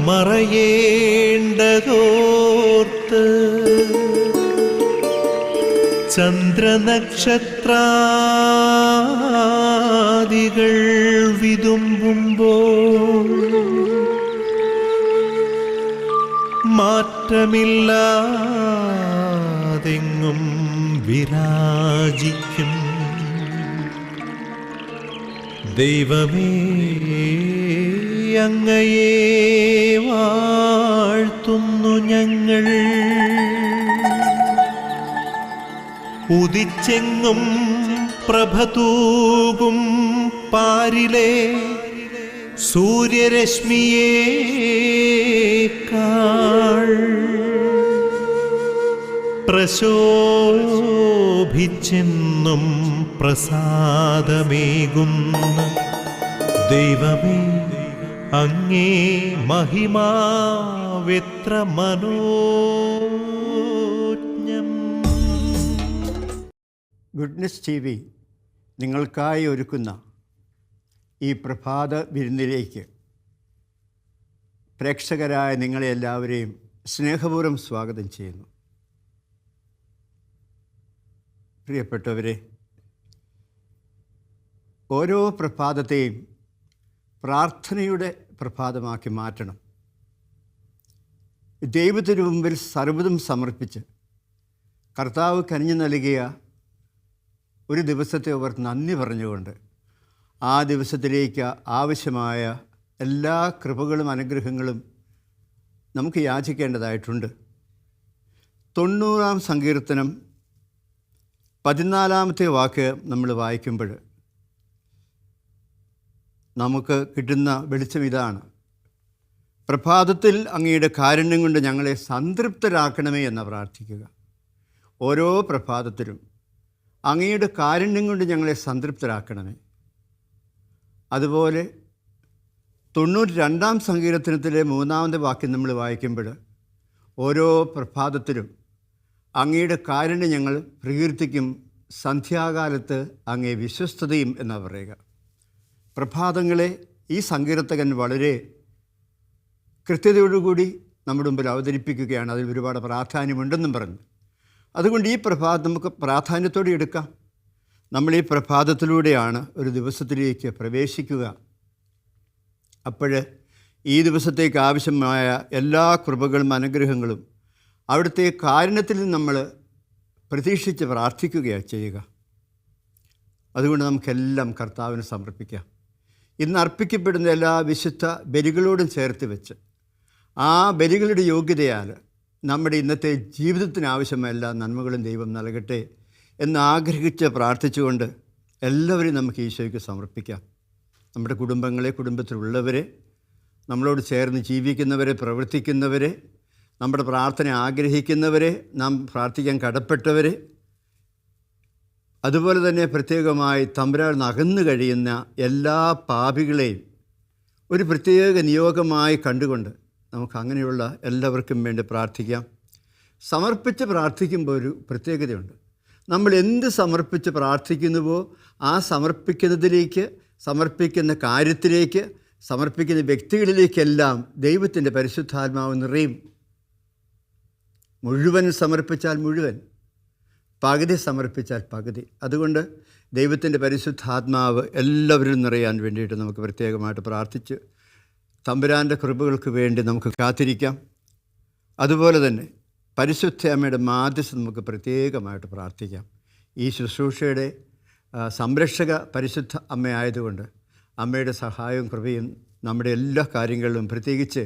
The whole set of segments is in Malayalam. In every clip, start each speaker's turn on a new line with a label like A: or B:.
A: മറയേണ്ടതോർത്ത് ചന്ദ്രനക്ഷത്രാദികൾ വിതുമ്പുമ്പോൾ മാറ്റമില്ലാതെങ്ങും വിരാജിക്കും ദൈവമേ, അങ്ങയെ വാഴ്ത്തുന്നു ഞങ്ങൾ. ഉദിച്ചെങ്ങും പ്രഭതൂകും പാരിലെ സൂര്യരശ്മിയേക്കാൾ പ്രശോഭിച്ചെന്നും പ്രസാദമേകുന്ന ദൈവമേ, അങ്ങേ മഹിമാവെത്ര മനോജ്ഞം.
B: ഗുഡ്നസ് TV നിങ്ങൾക്കായി ഒരുക്കുന്ന ഈ പ്രഭാത വിരുന്നിലേക്ക് പ്രേക്ഷകരായ നിങ്ങളെ എല്ലാവരെയും സ്നേഹപൂർവ്വം സ്വാഗതം ചെയ്യുന്നു. പ്രിയപ്പെട്ടവരെ, ഓരോ പ്രഭാതത്തെയും പ്രാർത്ഥനയുടെ പ്രഭാതമാക്കി മാറ്റണം. ദൈവത്തിനു മുമ്പിൽ സർവ്വതും സമർപ്പിച്ച് കർത്താവ് കനിഞ്ഞു നൽകിയ ഒരു ദിവസത്തെ അവർ നന്ദി പറഞ്ഞുകൊണ്ട് ആ ദിവസത്തിലേക്ക് ആവശ്യമായ എല്ലാ കൃപകളും അനുഗ്രഹങ്ങളും നമുക്ക് യാചിക്കേണ്ടതായിട്ടുണ്ട്. 90-ാം സങ്കീർത്തനം 14-ാമത്തെ വാക്ക് നമ്മൾ വായിക്കുമ്പോൾ നമുക്ക് കിട്ടുന്ന വെളിച്ചം ഇതാണ്: പ്രഭാതത്തിൽ അങ്ങയുടെ കാരുണ്യം കൊണ്ട് ഞങ്ങളെ സംതൃപ്തരാക്കണമേ എന്ന് പ്രാർത്ഥിക്കുക. ഓരോ പ്രഭാതത്തിലും അങ്ങയുടെ കാരുണ്യം കൊണ്ട് ഞങ്ങളെ സംതൃപ്തരാക്കണമേ. അതുപോലെ 92-ാം സങ്കീർത്തനത്തിലെ 3-ാമത്തെ വാക്യം നമ്മൾ വായിക്കുമ്പോൾ ഓരോ പ്രഭാതത്തിലും അങ്ങയുടെ കാരുണ്യം ഞങ്ങൾ പ്രകീർത്തിക്കും, സന്ധ്യാകാലത്ത് അങ്ങേ വിശ്വസ്തതയും എന്നാണ് പറയുക. പ്രഭാതങ്ങളെ ഈ സങ്കീർത്തകൻ വളരെ കൃത്യതയോടുകൂടി നമ്മുടെ മുമ്പിൽ അവതരിപ്പിക്കുകയാണ്. അതിൽ ഒരുപാട് പ്രാധാന്യമുണ്ടെന്നും പറഞ്ഞു. അതുകൊണ്ട് ഈ പ്രഭാതം നമുക്ക് പ്രാധാന്യത്തോടെ എടുക്കാം. നമ്മൾ ഈ പ്രഭാതത്തിലൂടെയാണ് ഒരു ദിവസത്തിലേക്ക് പ്രവേശിക്കുക. അപ്പോൾ ഈ ദിവസത്തേക്ക് ആവശ്യമായ എല്ലാ കൃപകളും അനുഗ്രഹങ്ങളും അവിടുത്തെ കാരുണ്യത്തിൽ നിന്ന് നമ്മൾ പ്രതീക്ഷിച്ച് പ്രാർത്ഥിക്കുകയാണ് ചെയ്യുക. അതുകൊണ്ട് നമുക്കെല്ലാം കർത്താവിന് സമർപ്പിക്കാം. ഇന്ന് അർപ്പിക്കപ്പെടുന്ന എല്ലാ വിശുദ്ധ ബലികളോടും ചേർത്ത് വെച്ച് ആ ബലികളുടെ യോഗ്യതയാൽ നമ്മുടെ ഇന്നത്തെ ജീവിതത്തിന് ആവശ്യമായ എല്ലാ നന്മകളും ദൈവം നൽകട്ടെ എന്ന് ആഗ്രഹിച്ച് പ്രാർത്ഥിച്ചുകൊണ്ട് എല്ലാവരെയും നമുക്ക് ഈശോയ്ക്ക് സമർപ്പിക്കാം. നമ്മുടെ കുടുംബങ്ങളെ, കുടുംബത്തിലുള്ളവരെ, നമ്മളോട് ചേർന്ന് ജീവിക്കുന്നവരെ, പ്രവർത്തിക്കുന്നവരെ, നമ്മുടെ പ്രാർത്ഥന ആഗ്രഹിക്കുന്നവരെ, നാം പ്രാർത്ഥിക്കാൻ കടപ്പെട്ടവരെ, അതുപോലെ തന്നെ പ്രത്യേകമായി തമ്പുരാൻ അകന്നു കഴിയുന്ന എല്ലാ പാപികളെയും ഒരു പ്രത്യേക നിയോഗമായി കണ്ടുകൊണ്ട് നമുക്ക് അങ്ങനെയുള്ള എല്ലാവർക്കും വേണ്ടി പ്രാർത്ഥിക്കാം. സമർപ്പിച്ച് പ്രാർത്ഥിക്കുമ്പോൾ ഒരു പ്രത്യേകതയുണ്ട്. നമ്മൾ എന്ത് സമർപ്പിച്ച് പ്രാർത്ഥിക്കുന്നുവോ ആ സമർപ്പിക്കുന്നതിലേക്ക്, സമർപ്പിക്കുന്ന കാര്യത്തിലേക്ക്, സമർപ്പിക്കുന്ന വ്യക്തികളിലേക്കെല്ലാം ദൈവത്തിൻ്റെ പരിശുദ്ധാത്മാവ് നിറയും. മുഴുവൻ സമർപ്പിച്ചാൽ മുഴുവൻ, പകുതി സമർപ്പിച്ചാൽ പകുതി. അതുകൊണ്ട് ദൈവത്തിൻ്റെ പരിശുദ്ധാത്മാവ് എല്ലാവരും നിറയാൻ വേണ്ടിയിട്ട് നമുക്ക് പ്രത്യേകമായിട്ട് പ്രാർത്ഥിച്ച് തമ്പുരാൻ്റെ കൃപകൾക്ക് വേണ്ടി നമുക്ക് കാത്തിരിക്കാം. അതുപോലെ തന്നെ പരിശുദ്ധ അമ്മയുടെ മാധ്യസ്ഥം നമുക്ക് പ്രത്യേകമായിട്ട് പ്രാർത്ഥിക്കാം. ഈ ശുശ്രൂഷയുടെ സംരക്ഷക പരിശുദ്ധ അമ്മയായതുകൊണ്ട് അമ്മയുടെ സഹായവും കൃപയും നമ്മുടെ എല്ലാ കാര്യങ്ങളിലും, പ്രത്യേകിച്ച്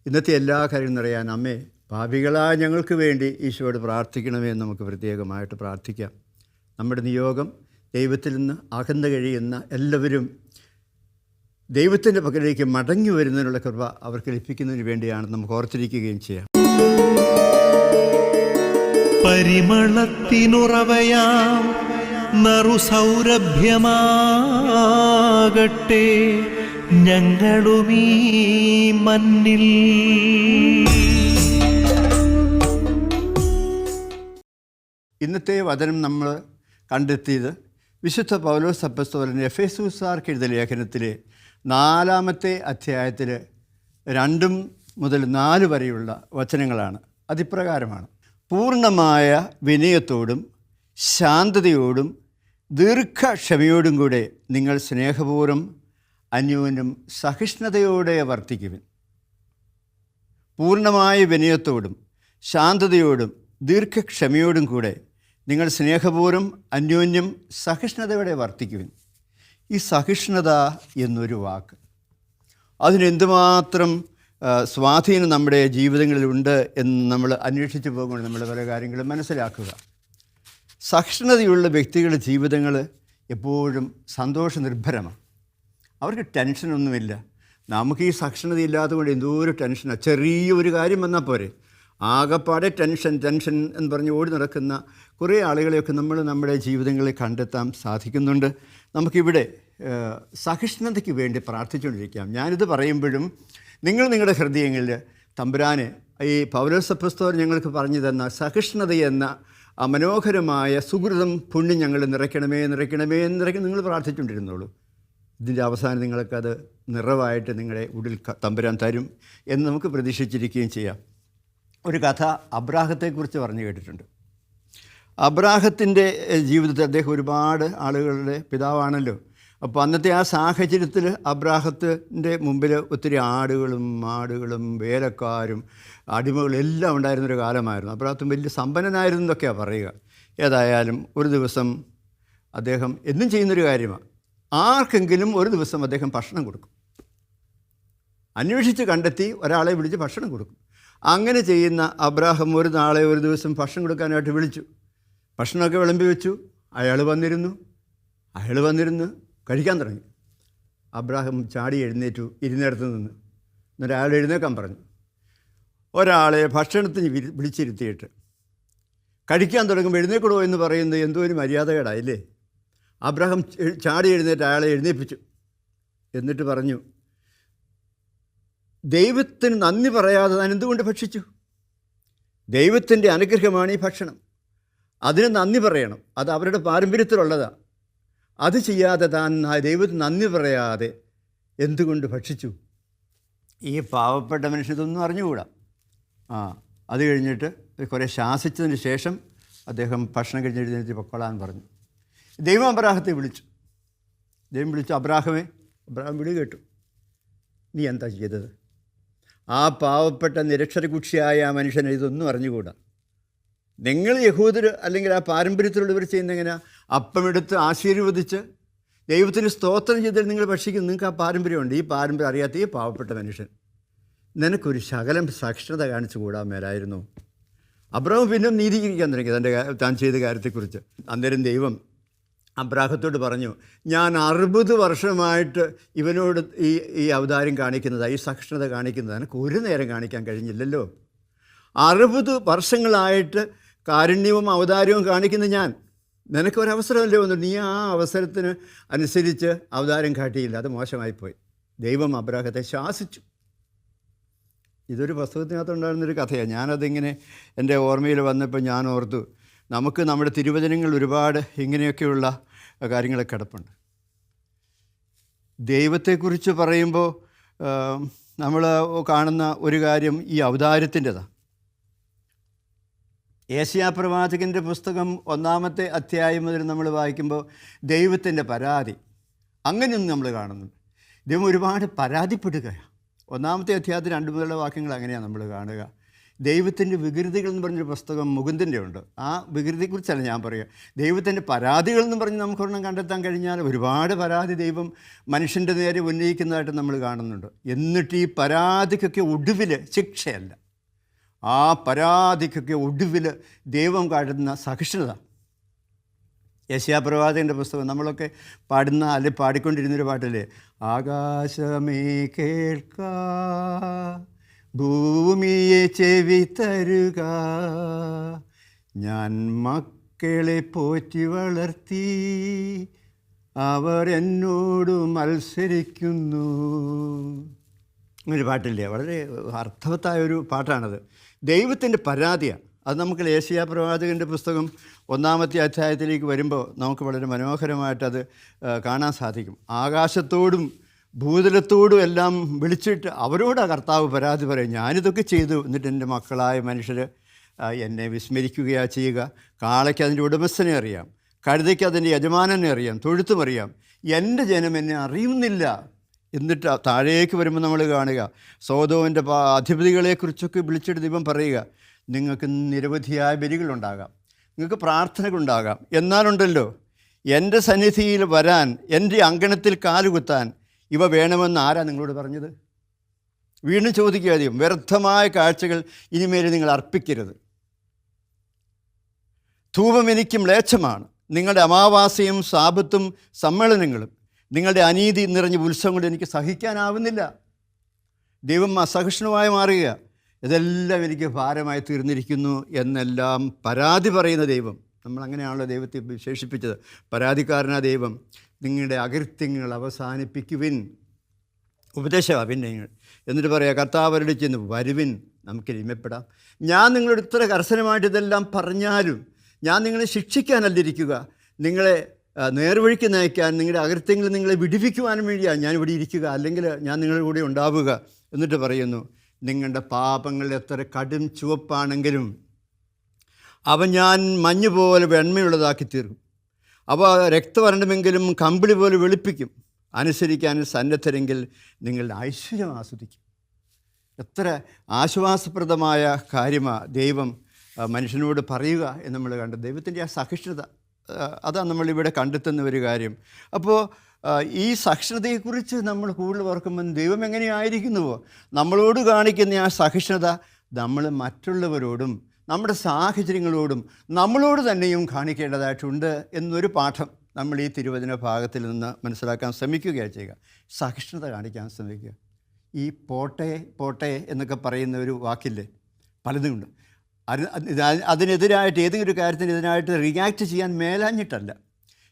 B: ഇന്നത്തെ എല്ലാ കാര്യങ്ങളും നിറയാൻ അമ്മേ, പാപികളായ ഞങ്ങൾക്ക് വേണ്ടി ഈശോയോട് പ്രാർത്ഥിക്കണമേ എന്ന് നമുക്ക് പ്രത്യേകമായിട്ട് പ്രാർത്ഥിക്കാം. നമ്മുടെ നിയോഗം ദൈവത്തിൽ നിന്ന് അകന്നു കഴിയുന്ന എല്ലാവരും ദൈവത്തിൻ്റെ പക്കലേക്ക് മടങ്ങി വരുന്നതിനുള്ള കൃപ അവർക്ക് ലഭിക്കുന്നതിന് വേണ്ടിയാണ് നമുക്ക് ഓർത്തിരിക്കുകയും ചെയ്യാം.
A: പരിമളത്തിനുറവയാം നറുസൗരഭ്യമാകട്ടെ ഞങ്ങളുമീ മണ്ണിൽ.
B: ഇന്നത്തെ വചനം നമ്മൾ കണ്ടെത്തിയത് വിശുദ്ധ പൗലോസ് അപ്പോസ്തലൻ എഫേസൂസാർക്ക് എഴുതിയ ലേഖനത്തിലെ 4-ാമത്തെ അധ്യായത്തിൽ 2 മുതൽ 4 വരെയുള്ള വചനങ്ങളാണ്. അതിപ്രകാരമാണ്: പൂർണ്ണമായ വിനയത്തോടും ശാന്തതയോടും ദീർഘക്ഷമയോടും കൂടെ നിങ്ങൾ സ്നേഹപൂർവ്വം അന്യോന്യം സഹിഷ്ണുതയോടെ വർത്തിക്കുവിൻ. പൂർണ്ണമായ വിനയത്തോടും ശാന്തതയോടും ദീർഘക്ഷമയോടും കൂടെ നിങ്ങൾ സ്നേഹപൂർവ്വം അന്യോന്യം സഹിഷ്ണുതയോടെ വർത്തിക്കുവിൻ. ഈ സഹിഷ്ണുത എന്നൊരു വാക്ക്, അതിനെന്തുമാത്രം സ്വാധീനം നമ്മുടെ ജീവിതങ്ങളിലുണ്ട് എന്ന് നമ്മൾ അന്വേഷിച്ച് പോകുമ്പോൾ നമ്മൾ പല കാര്യങ്ങളും മനസ്സിലാക്കുക. സഹിഷ്ണുതയുള്ള വ്യക്തികളുടെ ജീവിതങ്ങൾ എപ്പോഴും സന്തോഷനിർഭരമാണ്. അവർക്ക് ടെൻഷനൊന്നുമില്ല. നമുക്ക് ഈ സഹിഷ്ണുത ഇല്ലാത്തതുകൊണ്ട് എന്തോരം ടെൻഷനാണ്. ചെറിയൊരു കാര്യം വന്നാൽ പോരെ, ആകെപ്പാടെ ടെൻഷൻ എന്ന് പറഞ്ഞ് ഓടി നടക്കുന്ന കുറേ ആളുകളെയൊക്കെ നമ്മൾ നമ്മുടെ ജീവിതങ്ങളിൽ കണ്ടെത്താൻ സാധിക്കുന്നുണ്ട്. നമുക്കിവിടെ സഹിഷ്ണുതയ്ക്ക് വേണ്ടി പ്രാർത്ഥിച്ചുകൊണ്ടിരിക്കാം. ഞാനിത് പറയുമ്പോഴും നിങ്ങൾ നിങ്ങളുടെ ഹൃദയങ്ങളിൽ തമ്പുരാനെ ഈ പൗലോസ് അപ്പോസ്തലൻ ഞങ്ങൾക്ക് പറഞ്ഞു തന്ന സഹിഷ്ണുത എന്ന ആ മനോഹരമായ സുഹൃതം പുണ്യം ഞങ്ങൾ നിറയ്ക്കണമേ നിങ്ങൾ പ്രാർത്ഥിച്ചുകൊണ്ടിരുന്നുള്ളൂ. ഇതിൻ്റെ അവസാനം നിങ്ങൾക്കത് നിറവായിട്ട് നിങ്ങളുടെ ഉള്ളിൽ തമ്പുരാൻ തരും എന്ന് നമുക്ക് പ്രതീക്ഷിച്ചിരിക്കുകയും ചെയ്യാം. ഒരു കഥ അബ്രാഹത്തെക്കുറിച്ച് പറഞ്ഞു കേട്ടിട്ടുണ്ട്. അബ്രാഹത്തിൻ്റെ ജീവിതത്തിൽ അദ്ദേഹം ഒരുപാട് ആളുകളുടെ പിതാവാണല്ലോ. അപ്പോൾ അന്നത്തെ ആ സാഹചര്യത്തിൽ അബ്രാഹത്തിൻ്റെ മുമ്പിൽ ഒത്തിരി ആടുകളും മാടുകളും വേലക്കാരും അടിമകളും എല്ലാം ഉണ്ടായിരുന്നൊരു കാലമായിരുന്നു. അബ്രാഹത്തും വലിയ സമ്പന്നനായിരുന്നു എന്നൊക്കെയാണ് പറയുക. ഏതായാലും ഒരു ദിവസം അദ്ദേഹം എന്നും ചെയ്യുന്നൊരു കാര്യമാണ്, ആർക്കെങ്കിലും ഒരു ദിവസം അദ്ദേഹം ഭക്ഷണം കൊടുക്കും. അന്വേഷിച്ച് കണ്ടെത്തി ഒരാളെ വിളിച്ച് ഭക്ഷണം കൊടുക്കും. അങ്ങനെ ചെയ്യുന്ന അബ്രാഹം ഒരു ദിവസം ഭക്ഷണം കൊടുക്കാനായിട്ട് വിളിച്ചു. ഭക്ഷണമൊക്കെ വിളമ്പി വെച്ചു. അയാൾ വന്നിരുന്ന് കഴിക്കാൻ തുടങ്ങി. അബ്രാഹം ചാടി എഴുന്നേറ്റു ഇരുന്നിടത്ത് നിന്ന്. എന്നിട്ട് അയാൾ എഴുന്നേക്കാൻ പറഞ്ഞു. ഒരാളെ ഭക്ഷണത്തിന് വിളിച്ചിരുത്തിയിട്ട് കഴിക്കാൻ തുടങ്ങുമ്പോൾ എഴുന്നേൽക്കണോ എന്ന് പറയുന്നത് എന്തോ ഒരു മര്യാദകേടായില്ലേ? അബ്രാഹം ചാടി എഴുന്നേറ്റ് അയാളെ എഴുന്നേൽപ്പിച്ചു. എന്നിട്ട് പറഞ്ഞു, ദൈവത്തിന് നന്ദി പറയാതെ താൻ എന്തുകൊണ്ട് ഭക്ഷിച്ചു? ദൈവത്തിൻ്റെ അനുഗ്രഹമാണ് ഈ ഭക്ഷണം, അതിന് നന്ദി പറയണം. അത് അവരുടെ പാരമ്പര്യത്തിലുള്ളതാണ്. അത് ചെയ്യാതെ താൻ ദൈവത്തിന് നന്ദി പറയാതെ എന്തുകൊണ്ട് ഭക്ഷിച്ചു? ഈ പാവപ്പെട്ട മനുഷ്യതൊന്നും അറിഞ്ഞുകൂടാ. അത് കഴിഞ്ഞിട്ട് കുറേ ശാസിച്ചതിന് ശേഷം അദ്ദേഹം ഭക്ഷണം കഴിഞ്ഞ് എഴുന്നേറ്റ് പൊക്കോളാൻ പറഞ്ഞു. ദൈവം അബ്രാഹത്തെ വിളിച്ചു. അബ്രാഹമേ. അബ്രാഹം വിളി കേട്ടു. നീ എന്താ ചെയ്തത്? ആ പാവപ്പെട്ട നിരക്ഷരകുക്ഷിയായ ആ മനുഷ്യനെ ഇതൊന്നും അറിഞ്ഞുകൂടാ. നിങ്ങൾ യഹൂദർ അല്ലെങ്കിൽ ആ പാരമ്പര്യത്തിലുള്ളവർ ചെയ്യുന്ന എങ്ങനെയാണ്? അപ്പമെടുത്ത് ആശീർവദിച്ച് ദൈവത്തിന് സ്തോത്രം ചെയ്തിട്ട് നിങ്ങൾ ഭക്ഷിക്കുന്നു. നിങ്ങൾക്ക് ആ പാരമ്പര്യമുണ്ട്. ഈ പാരമ്പര്യം അറിയാത്ത ഈ പാവപ്പെട്ട മനുഷ്യൻ, നിനക്കൊരു ശകലം സഹിഷ്ണുത കാണിച്ചു കൂടാൻ മേലായിരുന്നു. അബ്രാഹം പിന്നെ നീതീകരിക്കാൻ തുടങ്ങി താൻ ചെയ്ത കാര്യത്തെക്കുറിച്ച്. അന്നേരം ദൈവം അബ്രാഹത്തോട് പറഞ്ഞു, ഞാൻ 60 വർഷമായിട്ട് ഇവനോട് ഈ അവതാരം കാണിക്കുന്നത്, ഈ സഹിഷ്ണുത കാണിക്കുന്നത് എനിക്ക് ഒരു നേരം കാണിക്കാൻ കഴിഞ്ഞില്ലല്ലോ. 60 വർഷങ്ങളായിട്ട് കാരുണ്യവും അവതാരവും കാണിക്കുന്ന ഞാൻ, നിനക്കൊരവസരമല്ലേ വന്നു, നീ ആ അവസരത്തിന് അനുസരിച്ച് അവതാരം കാട്ടിയില്ല, അത് മോശമായിപ്പോയി. ദൈവം അബ്രാഹത്തെ ശാസിച്ചു. ഇതൊരു പുസ്തകത്തിനകത്തുണ്ടായിരുന്നൊരു കഥയാണ്. ഞാനതിങ്ങനെ എൻ്റെ ഓർമ്മയിൽ വന്നപ്പോൾ ഞാൻ ഓർത്തു, നമുക്ക് നമ്മുടെ തിരുവചനങ്ങൾ ഒരുപാട് ഇങ്ങനെയൊക്കെയുള്ള കാര്യങ്ങളൊക്കെ കിടപ്പുണ്ട്. ദൈവത്തെക്കുറിച്ച് പറയുമ്പോൾ നമ്മൾ കാണുന്ന ഒരു കാര്യം ഈ അവതാരത്തിൻ്റെതാണ്. ഏശയ്യാ പ്രവാചകൻ്റെ പുസ്തകം 1-ാമത്തെ അധ്യായം മുതൽ നമ്മൾ വായിക്കുമ്പോൾ ദൈവത്തിൻ്റെ പരാതി അങ്ങനെയൊന്നും നമ്മൾ കാണുന്നുണ്ട്. ദൈവം ഒരുപാട് പരാതിപ്പെടുകയാണ്. 1-ാമത്തെ അധ്യായത്തിൽ 2 മുതലുള്ള വാക്യങ്ങൾ അങ്ങനെയാണ് നമ്മൾ കാണുക. ദൈവത്തിൻ്റെ വികൃതികൾ എന്ന് പറഞ്ഞൊരു പുസ്തകം മുകുന്ദൻ്റെ ഉണ്ട്. ആ വികൃതിയെക്കുറിച്ചല്ല ഞാൻ പറയുക, ദൈവത്തിൻ്റെ പരാതികൾ എന്ന് പറഞ്ഞ് നമുക്കൊരെണ്ണം കണ്ടെത്താൻ കഴിഞ്ഞാൽ ഒരുപാട് പരാതി ദൈവം മനുഷ്യൻ്റെ നേരെ ഉന്നയിക്കുന്നതായിട്ട് നമ്മൾ കാണുന്നുണ്ട്. എന്നിട്ട് ഈ പരാതിക്കൊക്കെ ഒടുവിൽ ശിക്ഷയല്ല, ആ പരാതിക്കൊക്കെ ഒടുവിൽ ദൈവം കാട്ടുന്ന സഹിഷ്ണുത. യെശയ്യാ പ്രവാചകൻ്റെ പുസ്തകം നമ്മളൊക്കെ പാടുന്ന അല്ലെങ്കിൽ പാടിക്കൊണ്ടിരുന്നൊരു പാട്ടല്ലേ, ആകാശമേ കേൾക്ക, ഭൂമിയെ ചെവി തരുക, ഞാൻ മക്കളെ പോറ്റി വളർത്തി, അവർ എന്നോട് മത്സരിക്കുന്നു. ഒരു പാട്ടില്ലേ, വളരെ അർത്ഥവത്തായൊരു പാട്ടാണത്. ദൈവത്തിൻ്റെ പരാതിയാണ് അത്. നമുക്ക് യെശയ്യാ പ്രവാചകൻ്റെ പുസ്തകം 1-ാമത്തെ അധ്യായത്തിലേക്ക് വരുമ്പോൾ നമുക്ക് വളരെ മനോഹരമായിട്ടത് കാണാൻ സാധിക്കും. ആകാശത്തോടും ഭൂതലത്തോടും എല്ലാം വിളിച്ചിട്ട് അവരോട് ആ കർത്താവ് പരാതി പറയും, ഞാനിതൊക്കെ ചെയ്തു, എന്നിട്ട് എൻ്റെ മക്കളായ മനുഷ്യർ എന്നെ വിസ്മരിക്കുകയാണ് ചെയ്യുക. കാളയ്ക്ക് അതിൻ്റെ ഉടമസ്ഥനെ അറിയാം, കഴുതയ്ക്ക് അതിൻ്റെ യജമാനനെ അറിയാം, തൊഴുത്തും അറിയാം, എൻ്റെ ജനം എന്നെ അറിയുന്നില്ല. എന്നിട്ട് താഴേക്ക് വരുമ്പോൾ നമ്മൾ കാണുക, സോദോമിൻ്റെ അധിപതികളെക്കുറിച്ചൊക്കെ വിളിച്ചിട്ട് ദൈവം പറയുക, നിങ്ങൾക്ക് നിരവധിയായ ബലികളുണ്ടാകാം, നിങ്ങൾക്ക് പ്രാർത്ഥനകളുണ്ടാകാം, എന്നാലുണ്ടല്ലോ എൻ്റെ സന്നിധിയിൽ വരാൻ, എൻ്റെ അങ്കണത്തിൽ കാലുകുത്താൻ ഇവ വേണമെന്ന് ആരാ നിങ്ങളോട് പറഞ്ഞത്? വീണ്ടും ചോദിക്കുക ദൈവം, വ്യർത്ഥമായ കാഴ്ചകൾ ഇനിമേൽ നിങ്ങൾ അർപ്പിക്കരുത്. ധൂപം എനിക്ക് മ്ലേച്ഛമാണ്. നിങ്ങളുടെ അമാവാസ്യയും സാപത്തും സമ്മേളനങ്ങളും നിങ്ങളുടെ അനീതി നിറഞ്ഞ ഉത്സവങ്ങളും എനിക്ക് സഹിക്കാനാവുന്നില്ല. ദൈവം അസഹിഷ്ണുവായി മാറുക, ഇതെല്ലാം എനിക്ക് ഭാരമായി തീർന്നിരിക്കുന്നു എന്നെല്ലാം പരാതി പറയുന്ന ദൈവം. നമ്മളങ്ങനെയാണല്ലോ ദൈവത്തെ വിശേഷിപ്പിച്ചത്, പരാതിക്കാരനാ ദൈവം. നിങ്ങളുടെ അകൃത്യങ്ങൾ അവസാനിപ്പിക്കുവിൻ, ഉപദേശമാണ് പിന്നെ നിങ്ങൾ. എന്നിട്ട് പറയാം, കർത്താവരുടെ ചെന്ന് വരുവിൻ, നമുക്ക് രമ്യപ്പെടാം. ഞാൻ നിങ്ങളോട് ഇത്ര കർശനമായിട്ട് ഇതെല്ലാം പറഞ്ഞാലും ഞാൻ നിങ്ങളെ ശിക്ഷിക്കാനല്ലിരിക്കുക, നിങ്ങളെ നേർവഴിക്ക് നയിക്കാൻ, നിങ്ങളുടെ അകൃത്യങ്ങൾ നിങ്ങളെ വിടിവിക്കുവാനും വേണ്ടിയാണ് ഞാൻ ഇവിടെ ഇരിക്കുക, അല്ലെങ്കിൽ ഞാൻ നിങ്ങളുടെ കൂടെ ഉണ്ടാവുക. എന്നിട്ട് പറയുന്നു, നിങ്ങളുടെ പാപങ്ങൾ എത്ര കടും ചുവപ്പാണെങ്കിലും അവ ഞാൻ മഞ്ഞ് പോലെ വെണ്മയുള്ളതാക്കി തീർക്കും. അവ രക്തവർണ്ണമെങ്കിലും കമ്പിളി പോലെ വെളുപ്പിക്കും. അനുസരിക്കാൻ സന്നദ്ധരെങ്കിൽ നിങ്ങളുടെ ഐശ്വര്യം ആസ്വദിക്കും. എത്ര ആശ്വാസപ്രദമായ കാര്യമാണ് ദൈവം മനുഷ്യനോട് പറയുക എന്ന് നമ്മൾ കണ്ടത്. ദൈവത്തിൻ്റെ ആ സഹിഷ്ണുത, അതാണ് നമ്മളിവിടെ കണ്ടെത്തുന്ന ഒരു കാര്യം. അപ്പോൾ ഈ സഹിഷ്ണുതയെക്കുറിച്ച് നമ്മൾ കൂടുതൽ ഓർക്കുമ്പോൾ ദൈവം എങ്ങനെയായിരിക്കുന്നുവോ നമ്മളോട് കാണിക്കുന്ന ആ സഹിഷ്ണുത നമ്മൾ മറ്റുള്ളവരോടും നമ്മുടെ സാഹചര്യങ്ങളോടും നമ്മളോട് തന്നെയും കാണിക്കേണ്ടതായിട്ടുണ്ട് എന്നൊരു പാഠം നമ്മൾ ഈ തിരുവചന ഭാഗത്തിൽ നിന്ന് മനസ്സിലാക്കാൻ ശ്രമിക്കുകയാണ് ചെയ്യുക. സഹിഷ്ണുത കാണിക്കാൻ ശ്രമിക്കുക. ഈ പോട്ടെ പോട്ടെ എന്നൊക്കെ പറയുന്ന ഒരു വാക്കില്ലേ, പലതുമുണ്ട്. അതിനെതിരായിട്ട് ഏതെങ്കിലും ഒരു കാര്യത്തിന് ഇതിനായിട്ട് റിയാക്ട് ചെയ്യാൻ മേലാഞ്ഞിട്ടല്ല,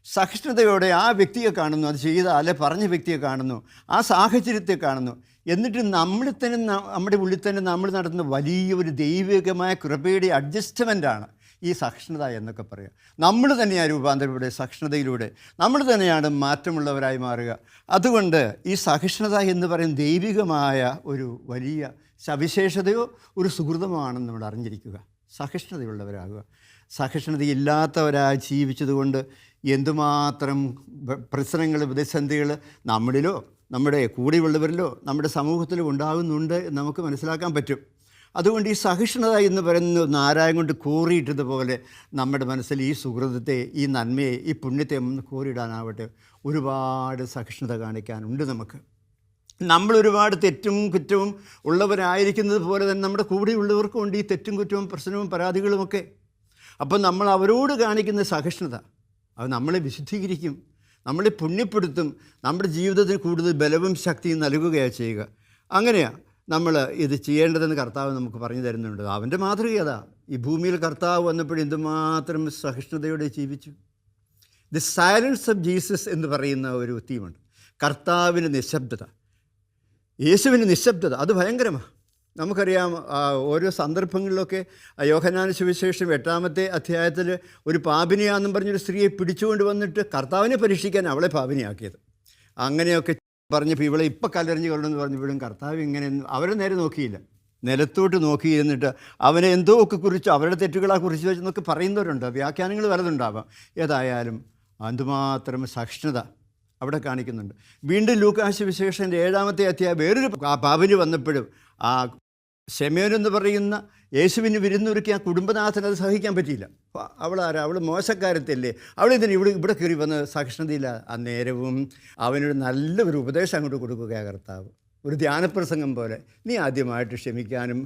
B: സഹിഷ്ണുതയോടെ ആ വ്യക്തിയെ കാണുന്നു, അത് ചെയ്ത അല്ലെ പറഞ്ഞ വ്യക്തിയെ കാണുന്നു, ആ സാഹചര്യത്തെ കാണുന്നു. എന്നിട്ട് നമ്മുടെ ഉള്ളിൽ തന്നെ നമ്മൾ നടത്തുന്ന വലിയൊരു ദൈവികമായ കൃപയുടെ അഡ്ജസ്റ്റ്മെൻറ്റാണ് ഈ സഹിഷ്ണുത എന്നൊക്കെ പറയുക. നമ്മൾ തന്നെയാണ് രൂപാന്തരയുടെ സഹിഷ്ണുതയിലൂടെ നമ്മൾ തന്നെയാണ് മാറ്റമുള്ളവരായി മാറുക. അതുകൊണ്ട് ഈ സഹിഷ്ണുത എന്ന് പറയുന്ന ദൈവികമായ ഒരു വലിയ സവിശേഷതയോ ഒരു സുഹൃതമാണെന്ന് നമ്മൾ അറിഞ്ഞിരിക്കുക. സഹിഷ്ണുതയുള്ളവരാകുക. സഹിഷ്ണുതയില്ലാത്തവരായി ജീവിച്ചതുകൊണ്ട് എന്തുമാത്രം പ്രശ്നങ്ങൾ, പ്രതിസന്ധികൾ നമ്മളിലോ നമ്മുടെ കൂടെയുള്ളവരിലോ നമ്മുടെ സമൂഹത്തിലോ ഉണ്ടാകുന്നുണ്ട് എന്ന് നമുക്ക് മനസ്സിലാക്കാൻ പറ്റും. അതുകൊണ്ട് ഈ സഹിഷ്ണുത എന്ന് പറയുന്നത് നാരായം കൊണ്ട് കോറിയിട്ടതുപോലെ നമ്മുടെ മനസ്സിൽ ഈ സുഹൃതത്തെ, ഈ നന്മയെ, ഈ പുണ്യത്തെ ഒന്ന് കോറിയിടാനാവട്ടെ. ഒരുപാട് സഹിഷ്ണുത കാണിക്കാനുണ്ട് നമുക്ക്. നമ്മൾ ഒരുപാട് തെറ്റും കുറ്റവും ഉള്ളവരായിരിക്കുന്നത് പോലെ തന്നെ നമ്മുടെ കൂടെയുള്ളവർക്കും ഉണ്ട് ഈ തെറ്റും കുറ്റവും പ്രശ്നവും പരാതികളുമൊക്കെ. അപ്പം നമ്മൾ അവരോട് കാണിക്കുന്ന സഹിഷ്ണുത അത് നമ്മളെ വിശുദ്ധീകരിക്കും, നമ്മളെ പുണ്യപ്പെടുത്തും, നമ്മുടെ ജീവിതത്തിന് കൂടുതൽ ബലവും ശക്തിയും നൽകുകയാണ് ചെയ്യുക. അങ്ങനെയാണ് നമ്മൾ ഇത് ചെയ്യേണ്ടതെന്ന് കർത്താവ് നമുക്ക് പറഞ്ഞു തരുന്നുണ്ട്. അവൻ്റെ മാതൃകത ഈ ഭൂമിയിൽ കർത്താവ് വന്നപ്പോൾ എന്തുമാത്രം സഹിഷ്ണുതയോടെ ജീവിച്ചു. ദി സൈലൻസ് ഓഫ് ജീസസ് എന്ന് പറയുന്ന ഒരു തീമുണ്ട്. കർത്താവിൻ്റെ നിശബ്ദത, യേശുവിൻ്റെ നിശബ്ദത, അത് ഭയങ്കരമാണ്. നമുക്കറിയാം ഓരോ സന്ദർഭങ്ങളിലൊക്കെ യോഹന്നാൻ സുവിശേഷം 8-ാമത്തെ അധ്യായത്തിൽ ഒരു പാപിനിയാണെന്നും പറഞ്ഞൊരു സ്ത്രീയെ പിടിച്ചുകൊണ്ട് വന്നിട്ട് കർത്താവിനെ പരീക്ഷിക്കാൻ അവളെ പാപിനിയാക്കിയത്. അങ്ങനെയൊക്കെ പറഞ്ഞപ്പോൾ ഇവളെ ഇപ്പം കല്ലെറിഞ്ഞ് കൊള്ളുമെന്ന് പറഞ്ഞപ്പോഴും കർത്താവ് ഇങ്ങനെ അവരെ നേരെ നോക്കിയില്ല, നിലത്തോട്ട് നോക്കിയിരുന്നിട്ട് അവനെ എന്തോ ഒക്കെ കുറിച്ച് അവരുടെ തെറ്റുകളെ കുറിച്ച് വെച്ചെന്നൊക്കെ പറയുന്നവരുണ്ട്. വ്യാഖ്യാനങ്ങൾ പലതുണ്ടാവാം. ഏതായാലും എന്തുമാത്രം സഹിഷ്ണുത അവിടെ കാണിക്കുന്നുണ്ട്. വീണ്ടും ലൂക്കാസ് സുവിശേഷൻ്റെ 7-ാമത്തെ അധ്യായം വേറൊരു പാപിനി വന്നപ്പോഴും ആ ശെമയോൻ എന്ന് പറയുന്ന യേശുവിന് വിരുന്നൊരുക്കി ആ കുടുംബനാഥന് അത് സഹിക്കാൻ പറ്റിയില്ല. അവളാരാ, അവൾ മോശക്കാരത്തല്ലേ, അവളെന്തിനാ ഇവിടെ കയറി വന്ന് സഹിഷ്ണുതയില്ല. അന്നേരവും അവനൊരു നല്ലൊരു ഉപദേശം അങ്ങോട്ട് കൊടുക്കുകയാണ് കർത്താവ്, ഒരു ധ്യാനപ്രസംഗം പോലെ. നീ ആദ്യമായിട്ട് ക്ഷമിക്കാനും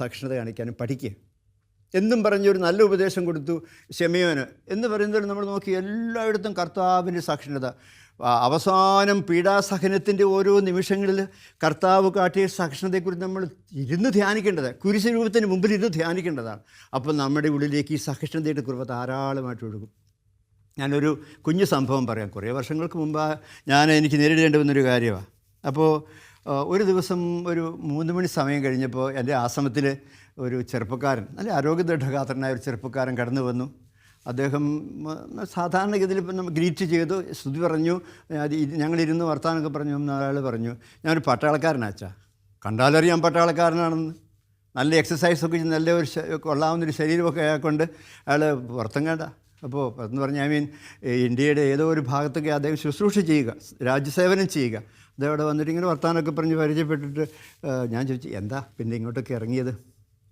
B: സഹിഷ്ണുത കാണിക്കാനും പഠിക്കുക എന്നും പറഞ്ഞൊരു നല്ല ഉപദേശം കൊടുത്തു ശെമയോന്. എന്ന് പറയുന്നത് നമ്മൾ നോക്കി എല്ലായിടത്തും കർത്താവിൻ്റെ സഹിഷ്ണുത. അവസാനം പീഡാസഹനത്തിൻ്റെ ഓരോ നിമിഷങ്ങളിൽ കർത്താവ് കാട്ടിയ സഹിഷ്ണുതയെക്കുറിച്ച് നമ്മൾ ഇരുന്ന് ധ്യാനിക്കേണ്ടതാണ്. കുരിശ് രൂപത്തിന് മുമ്പിൽ ഇരുന്ന് ധ്യാനിക്കേണ്ടതാണ്. അപ്പോൾ നമ്മുടെ ഉള്ളിലേക്ക് ഈ സഹിഷ്ണുതയുടെ കുറിപ്പ് ധാരാളമായിട്ട് ഒഴുകും. ഞാനൊരു കുഞ്ഞു സംഭവം പറയാം. കുറേ വർഷങ്ങൾക്ക് മുമ്പ് എനിക്ക് നേരിടേണ്ടി വന്നൊരു കാര്യമാണ്. അപ്പോൾ ഒരു ദിവസം ഒരു 3 മണി സമയം കഴിഞ്ഞപ്പോൾ എൻ്റെ ആശ്രമത്തിൽ ഒരു ചെറുപ്പക്കാരൻ, നല്ല ആരോഗ്യദൃഢഗാത്രനായ ഒരു ചെറുപ്പക്കാരൻ കടന്നു വന്നു. അദ്ദേഹം സാധാരണഗതിയിൽ ഇപ്പം നമ്മൾ ഗ്രീറ്റ് ചെയ്തു, സ്തുതി പറഞ്ഞു, ഞങ്ങളിരുന്ന് വർത്താനമൊക്കെ പറഞ്ഞു. അയാൾ പറഞ്ഞു, ഞാനൊരു പട്ടാളക്കാരനാച്ചാ, കണ്ടാലറിയാം പട്ടാളക്കാരനാണെന്ന്, നല്ല എക്സസൈസൊക്കെ ചെയ്ത് നല്ല ഒരു കൊള്ളാവുന്നൊരു ശരീരമൊക്കെ ആയക്കൊണ്ട് അയാൾ പുറത്തും കണ്ട. അപ്പോൾ എന്ന് പറഞ്ഞാൽ ഇന്ത്യയുടെ ഏതോ ഒരു ഭാഗത്തൊക്കെ അദ്ദേഹം ശുശ്രൂഷ ചെയ്യുക, രാജ്യസേവനം ചെയ്യുക. അതവിടെ വന്നിട്ട് ഇങ്ങനെ വർത്താനമൊക്കെ പറഞ്ഞ് പരിചയപ്പെട്ടിട്ട് ഞാൻ ചോദിച്ചു, എന്താ പിന്നെ ഇങ്ങോട്ടൊക്കെ ഇറങ്ങിയത്?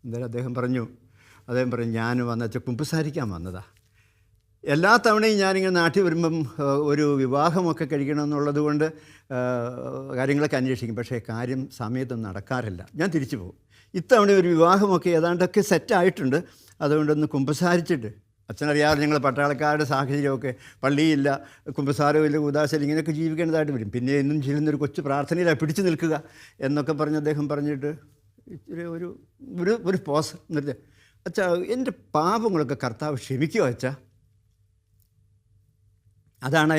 B: എന്തായാലും അദ്ദേഹം പറഞ്ഞു, ഞാൻ വന്നച്ച കുമ്പസാരിക്കാൻ വന്നതാ. എല്ലാ തവണയും ഞാനിങ്ങനെ നാട്ടിൽ വരുമ്പം ഒരു വിവാഹമൊക്കെ കഴിക്കണമെന്നുള്ളത് കൊണ്ട് കാര്യങ്ങളൊക്കെ അന്വേഷിക്കും, പക്ഷേ കാര്യം സമയത്തൊന്നും നടക്കാറില്ല, ഞാൻ തിരിച്ചു പോകും. ഇത്തവണ ഒരു വിവാഹമൊക്കെ ഏതാണ്ടൊക്കെ സെറ്റായിട്ടുണ്ട്, അതുകൊണ്ടൊന്ന് കുമ്പസാരിച്ചിട്ട്. അച്ഛനറിയാതെ ഞങ്ങൾ പട്ടാളക്കാരുടെ സാഹചര്യമൊക്കെ, പള്ളിയില്ല, കുമ്പസാരമില്ല, ഉദാശയിൽ ഇങ്ങനെയൊക്കെ ജീവിക്കേണ്ടതായിട്ട് വരും. പിന്നെ എന്നും ചെയ്യുന്നൊരു കൊച്ചു പ്രാർത്ഥനയിലാണ് പിടിച്ചു നിൽക്കുക എന്നൊക്കെ പറഞ്ഞ് അദ്ദേഹം പറഞ്ഞിട്ട് ഒരു ഒരു ഒരു പോസ് എന്നിട്ട്, അച്ഛാ എൻ്റെ പാപങ്ങളൊക്കെ കർത്താവ് ക്ഷമിക്കുമോ അച്ഛാ? അതാണ്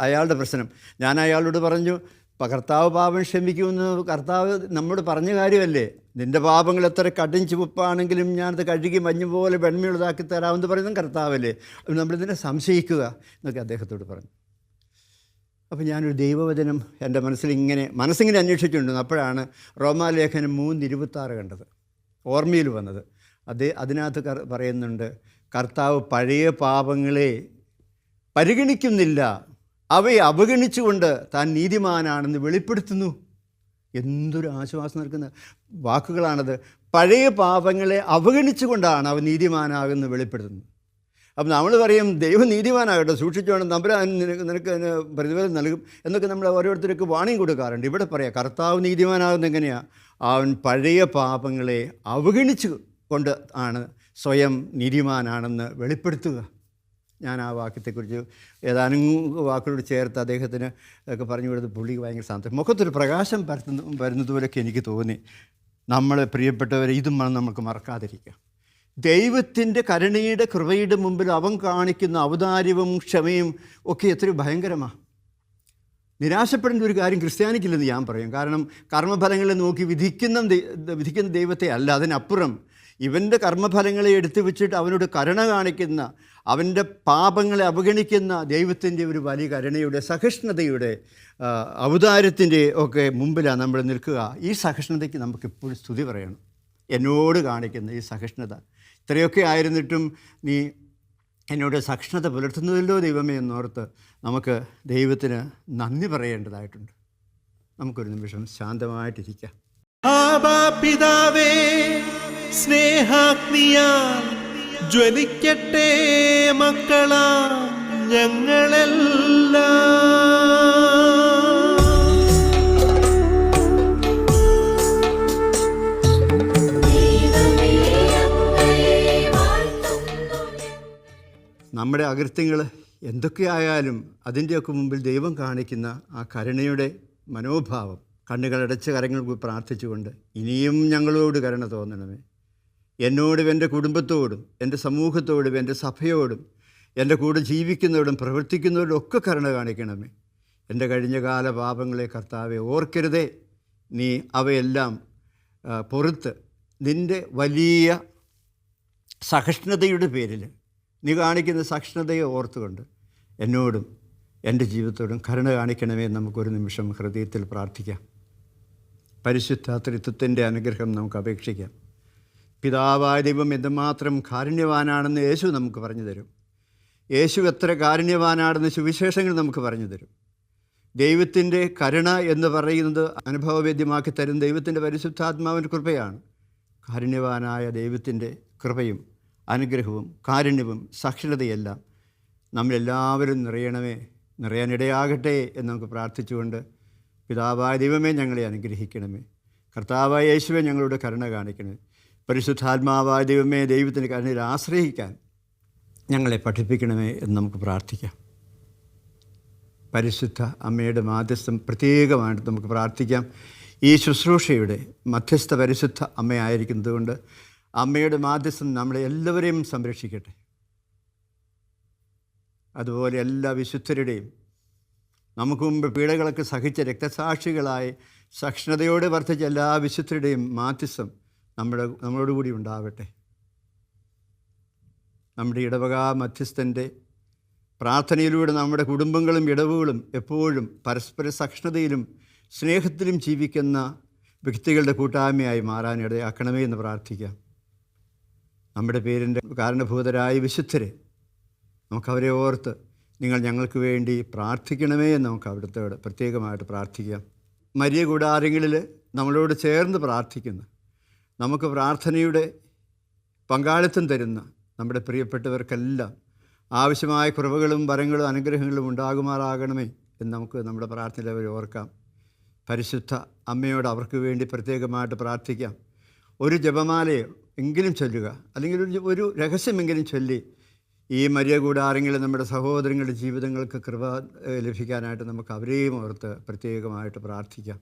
B: അയാളുടെ പ്രശ്നം. ഞാൻ അയാളോട് പറഞ്ഞു, കർത്താവ് പാപം ക്ഷമിക്കുമെന്ന് കർത്താവ് നമ്മോട് പറഞ്ഞ കാര്യമല്ലേ, നിൻ്റെ പാപങ്ങൾ എത്ര കടും ചുവപ്പാണെങ്കിലും ഞാനത് കഴുകി മഞ്ഞ് പോലെ വെണ്മയുള്ളതാക്കി തരാമെന്ന് പറയുന്നതും കർത്താവല്ലേ, നമ്മളിതിനെ സംശയിക്കുക എന്നൊക്കെ അദ്ദേഹത്തോട് പറഞ്ഞു. അപ്പോൾ ഞാനൊരു ദൈവവചനം എൻ്റെ മനസ്സിങ്ങനെ അന്വേഷിച്ചിട്ടുണ്ട്. അപ്പോഴാണ് റോമാലേഖനം 3:26 കണ്ടത്, ഓർമ്മയിൽ വന്നത്. അതിനകത്ത് പറയുന്നുണ്ട്, കർത്താവ് പഴയ പാപങ്ങളെ പരിഗണിക്കുന്നില്ല, അവയെ അവഗണിച്ചുകൊണ്ട് താൻ നീതിമാനാണെന്ന് വെളിപ്പെടുത്തുന്നു. എന്തൊരു ആശ്വാസം നൽകുന്ന വാക്കുകളാണത്. പഴയ പാപങ്ങളെ അവഗണിച്ചുകൊണ്ടാണ് അവ നീതിമാനാകുന്നത് വെളിപ്പെടുത്തുന്നത്. അപ്പം നമ്മൾ പറയും ദൈവം നീതിമാനാകട്ടെ, സൂക്ഷിച്ചോണം, തമ്പുരാൻ നിനക്ക് പ്രതിഫലം നൽകും എന്നൊക്കെ നമ്മൾ ഓരോരുത്തർക്ക് വാണിംഗ് കൊടുക്കാറുണ്ട്. ഇവിടെ പറയാം കർത്താവ് നീതിമാനാകുന്നത് എങ്ങനെയാണ്? അവൻ പഴയ പാപങ്ങളെ അവഗണിച്ചു കൊണ്ട് ആണ് സ്വയം നീതിമാനാണെന്ന് വെളിപ്പെടുത്തുക. ഞാൻ ആ വാക്യത്തെക്കുറിച്ച് ഏതാനും വാക്കുകളോട് ചേർത്ത് അദ്ദേഹത്തിന് ഒക്കെ പറഞ്ഞു കൊടുത്ത് പുള്ളിക്ക് ഭയങ്കര സാന്തം, മുഖത്തൊരു പ്രകാശം വരുന്നതുപോലെയൊക്കെ എനിക്ക് തോന്നി. നമ്മൾ പ്രിയപ്പെട്ടവരെ ഇതും നമുക്ക് മറക്കാതിരിക്കാം. ദൈവത്തിൻ്റെ കരുണയുടെ കൃപയുടെ മുമ്പിൽ അവൻ കാണിക്കുന്ന ഔദാര്യവും ക്ഷമയും ഒക്കെ എത്രയോ ഭയങ്കരമാണ്. നിരാശപ്പെടേണ്ട ഒരു കാര്യം ക്രിസ്ത്യാനിക്കില്ലെന്ന് ഞാൻ പറയും. കാരണം കർമ്മഫലങ്ങളെ നോക്കി വിധിക്കുന്ന ദൈവത്തെ അല്ല, അതിനപ്പുറം ഇവൻ്റെ കർമ്മഫലങ്ങളെ എടുത്തു വെച്ചിട്ട് അവനോട് കരുണ കാണിക്കുന്ന, അവൻ്റെ പാപങ്ങളെ അവഗണിക്കുന്ന ദൈവത്തിൻ്റെ ഒരു വലിയ കരുണയുടെ, സഹിഷ്ണുതയുടെ, ഔദാര്യത്തിൻ്റെ ഒക്കെ മുമ്പിലാണ് നമ്മൾ നിൽക്കുക. ഈ സഹിഷ്ണുതയ്ക്ക് നമുക്കെപ്പോഴും സ്തുതി പറയണം. എന്നോട് കാണിക്കുന്ന ഈ സഹിഷ്ണുത, ഇത്രയൊക്കെ ആയിരുന്നിട്ടും നീ എന്നോട് സഹിഷ്ണുത പുലർത്തുന്നതല്ലോ ദൈവമേ എന്നോർത്ത് നമുക്ക് ദൈവത്തിന് നന്ദി പറയേണ്ടതായിട്ടുണ്ട്. നമുക്കൊരു നിമിഷം ശാന്തമായിട്ടിരിക്കാം.
A: പിതാവേ, സ്നേഹാഗ്നിയാൽ ജ്വലിക്കട്ടെ മക്കളാ ഞങ്ങളെല്ലാം.
B: നമ്മുടെ അകൃത്യങ്ങൾ എന്തൊക്കെയായാലും അതിൻ്റെയൊക്കെ മുമ്പിൽ ദൈവം കാണിക്കുന്ന ആ കരുണയുടെ മനോഭാവം, കണ്ണുകളടച്ച് കരങ്ങൾ പ്രാർത്ഥിച്ചുകൊണ്ട്, ഇനിയും ഞങ്ങളോട് കരുണ തോന്നണമേ. എന്നോടും എൻ്റെ കുടുംബത്തോടും എൻ്റെ സമൂഹത്തോടും എൻ്റെ സഭയോടും എൻ്റെ കൂടെ ജീവിക്കുന്നവരോടും പ്രവർത്തിക്കുന്നവരോടും ഒക്കെ കരുണ കാണിക്കണമേ. എൻ്റെ കഴിഞ്ഞകാല പാപങ്ങളെ കർത്താവെ ഓർക്കരുതേ. നീ അവയെല്ലാം പൊറുത്ത് നിൻ്റെ വലിയ സഹിഷ്ണുതയുടെ പേരിൽ നീ കാണിക്കുന്ന സഹിഷ്ണുതയെ ഓർത്തുകൊണ്ട് എന്നോടും എൻ്റെ ജീവിതത്തോടും കരുണ കാണിക്കണമേ. നമുക്കൊരു നിമിഷം ഹൃദയത്തിൽ പ്രാർത്ഥിക്കാം. പരിശുദ്ധ ത്രിത്വത്തിൻ്റെ അനുഗ്രഹം നമുക്ക് അപേക്ഷിക്കാം. പിതാവായ ദൈവം എന്തുമാത്രം കാരുണ്യവാനാണെന്ന് യേശു നമുക്ക് പറഞ്ഞു തരും. യേശു എത്ര കാരുണ്യവാനാണെന്ന് സുവിശേഷങ്ങൾ നമുക്ക് പറഞ്ഞു തരും. ദൈവത്തിൻ്റെ കരുണ എന്ന് പറയുന്നത് അനുഭവവേദ്യമാക്കി തരും ദൈവത്തിൻ്റെ പരിശുദ്ധാത്മാവിൻ്റെ കൃപയാണ്. കാരുണ്യവാനായ ദൈവത്തിൻ്റെ കൃപയും അനുഗ്രഹവും കാരുണ്യവും സഹിഷ്ണുതയെല്ലാം നമ്മളെല്ലാവരും നിറയാനിടയാകട്ടെ എന്ന് നമുക്ക് പ്രാർത്ഥിച്ചുകൊണ്ട്, പിതാവായ ദൈവമേ ഞങ്ങളെ അനുഗ്രഹിക്കണമേ. കർത്താവായ യേശുവെ ഞങ്ങളോട് കരുണ കാണിക്കണമേ. പരിശുദ്ധാത്മാവായ ദൈവമേ, ദൈവത്തിൻ്റെ കരുണയിൽ ആശ്രയിക്കാൻ ഞങ്ങളെ പഠിപ്പിക്കണമേ എന്ന് നമുക്ക് പ്രാർത്ഥിക്കാം. പരിശുദ്ധ അമ്മയുടെ മാധ്യസ്ഥം പ്രത്യേകമായിട്ട് നമുക്ക് പ്രാർത്ഥിക്കാം. ഈ ശുശ്രൂഷയുടെ മധ്യസ്ഥ പരിശുദ്ധ അമ്മയായിരിക്കുന്നത് കൊണ്ട് അമ്മയുടെ മാധ്യസ്ഥം നമ്മളെ എല്ലാവരെയും സംരക്ഷിക്കട്ടെ. അതുപോലെ എല്ലാ വിശുദ്ധരുടെയും, നമുക്ക് മുമ്പ് പീഡകളൊക്കെ സഹിച്ച രക്തസാക്ഷികളായി സഹിഷ്ണുതയോടെ വർദ്ധിച്ച എല്ലാ വിശുദ്ധരുടെയും മാധ്യസ്ഥം നമ്മളോടുകൂടി ഉണ്ടാവട്ടെ. നമ്മുടെ ഇടവക മധ്യസ്ഥൻ്റെ പ്രാർത്ഥനയിലൂടെ നമ്മുടെ കുടുംബങ്ങളും ഇടവുകളും എപ്പോഴും പരസ്പര സഹിഷ്ണുതയിലും സ്നേഹത്തിലും ജീവിക്കുന്ന വ്യക്തികളുടെ കൂട്ടായ്മയായി മാറാൻ ഇടയാക്കണമേ എന്ന് പ്രാർത്ഥിക്കാം. നമ്മുടെ പേരിൻ്റെ കാരണഭൂതരായ വിശുദ്ധരെ നമുക്കവരെ ഓർത്ത് നിങ്ങൾ ഞങ്ങൾക്ക് വേണ്ടി പ്രാർത്ഥിക്കണമേ എന്ന് നമുക്ക് അവിടുത്തോട് പ്രത്യേകമായിട്ട് പ്രാർത്ഥിക്കാം. മരിയ കൂടാരങ്ങളിൽ നമ്മളോട് ചേർന്ന് പ്രാർത്ഥിക്കുന്ന, നമുക്ക് പ്രാർത്ഥനയുടെ പങ്കാളിത്തം തരുന്ന നമ്മുടെ പ്രിയപ്പെട്ടവർക്കെല്ലാം ആവശ്യമായ കൃപകളും വരങ്ങളും അനുഗ്രഹങ്ങളും ഉണ്ടാകുമാറാകണമേ എന്ന് നമുക്ക് നമ്മുടെ പ്രാർത്ഥനയിൽ അവർ ഓർക്കാം. പരിശുദ്ധ അമ്മയോട് അവർക്ക് വേണ്ടി പ്രത്യേകമായിട്ട് പ്രാർത്ഥിക്കാം. ഒരു ജപമാലയോ എങ്കിലും ചൊല്ലുക, അല്ലെങ്കിൽ ഒരു രഹസ്യമെങ്കിലും ചൊല്ലി ഈ മരിയ കൂടാരങ്ങളിൽ നമ്മുടെ സഹോദരങ്ങളുടെ ജീവിതങ്ങൾക്ക് കൃപ ലഭിക്കാനായിട്ട് നമുക്ക് അവരെയും ഓർത്ത് പ്രത്യേകമായിട്ട് പ്രാർത്ഥിക്കാം.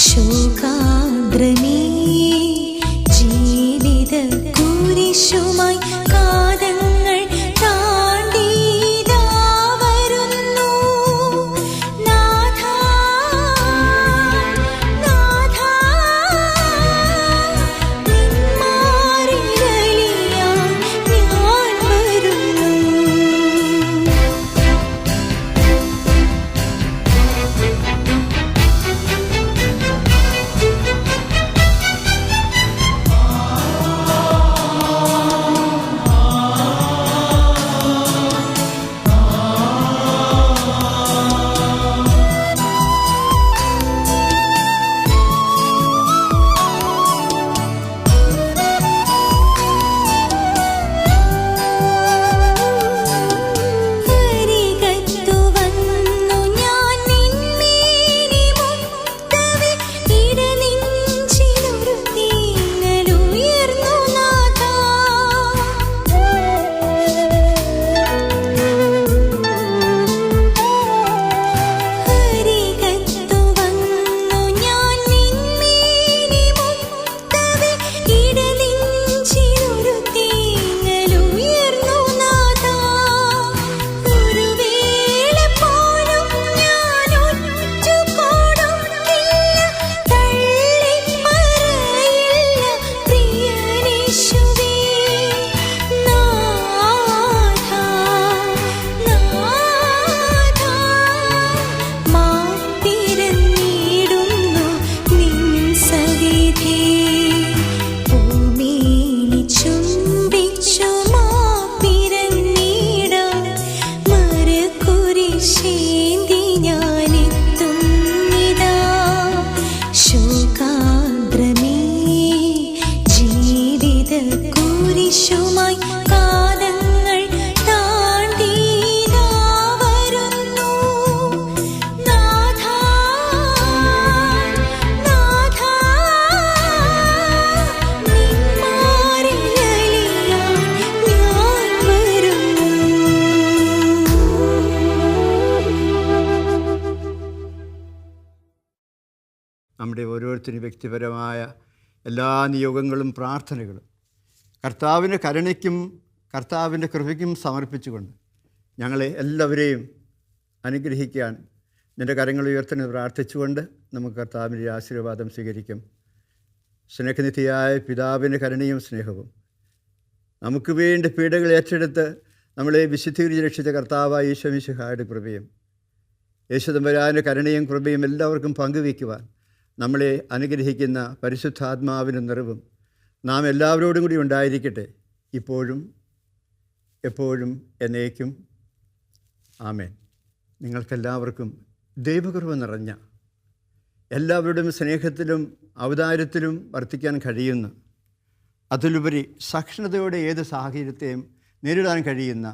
C: ശോകാദ്രമേ ജീ
B: നമ്മുടെ ഓരോരുത്തരും വ്യക്തിപരമായ എല്ലാ നിയോഗങ്ങളും പ്രാർത്ഥനകളും കർത്താവിൻ്റെ കരുണയ്ക്കും കർത്താവിൻ്റെ കൃപയ്ക്കും സമർപ്പിച്ചുകൊണ്ട് ഞങ്ങളെ എല്ലാവരെയും അനുഗ്രഹിക്കാൻ നിൻ്റെ കരങ്ങൾ ഉയർത്തുന്നത് പ്രാർത്ഥിച്ചുകൊണ്ട് നമുക്ക് കർത്താവിൻ്റെ ആശീർവാദം സ്വീകരിക്കും. സ്നേഹനിധിയായ പിതാവിൻ്റെ കരുണയും സ്നേഹവും നമുക്ക് വേണ്ടി പീഡകൾ ഏറ്റെടുത്ത് നമ്മളെ വിശുദ്ധീകരിച്ച് രക്ഷിച്ച കർത്താവായ ഈശോ മിശിഹായുടെ കൃപയും യേശുദമ്പുരാൻ്റെ കരുണയും കൃപയും എല്ലാവർക്കും പങ്കുവയ്ക്കുവാൻ നമ്മളെ അനുഗ്രഹിക്കുന്ന പരിശുദ്ധാത്മാവിൻ്റെ നിറവും നാം എല്ലാവരോടും കൂടി ഉണ്ടായിരിക്കട്ടെ, ഇപ്പോഴും എപ്പോഴും എന്നേക്കും. ആമേൻ. നിങ്ങൾക്കെല്ലാവർക്കും ദൈവകൃപ നിറഞ്ഞ, എല്ലാവരുടെയും സ്നേഹത്തിലും ഔദാര്യത്തിലും വർത്തിക്കാൻ കഴിയുന്ന, അതിലുപരി സഹിഷ്ണുതയോടെ ഏത് സാഹചര്യത്തെയും നേരിടാൻ കഴിയുന്ന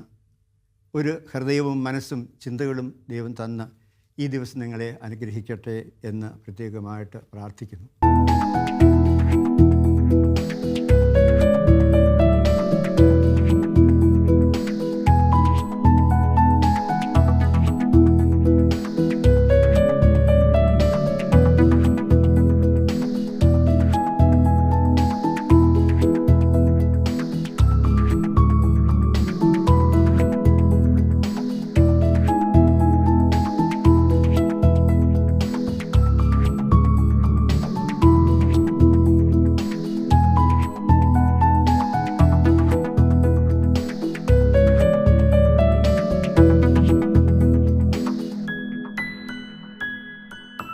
B: ഒരു ഹൃദയവും മനസ്സും ചിന്തകളും ദൈവം തന്ന ഈ ദിവസം നിങ്ങളെ അനുഗ്രഹിക്കട്ടെ എന്ന് പ്രത്യേകമായിട്ട് പ്രാർത്ഥിക്കുന്നു.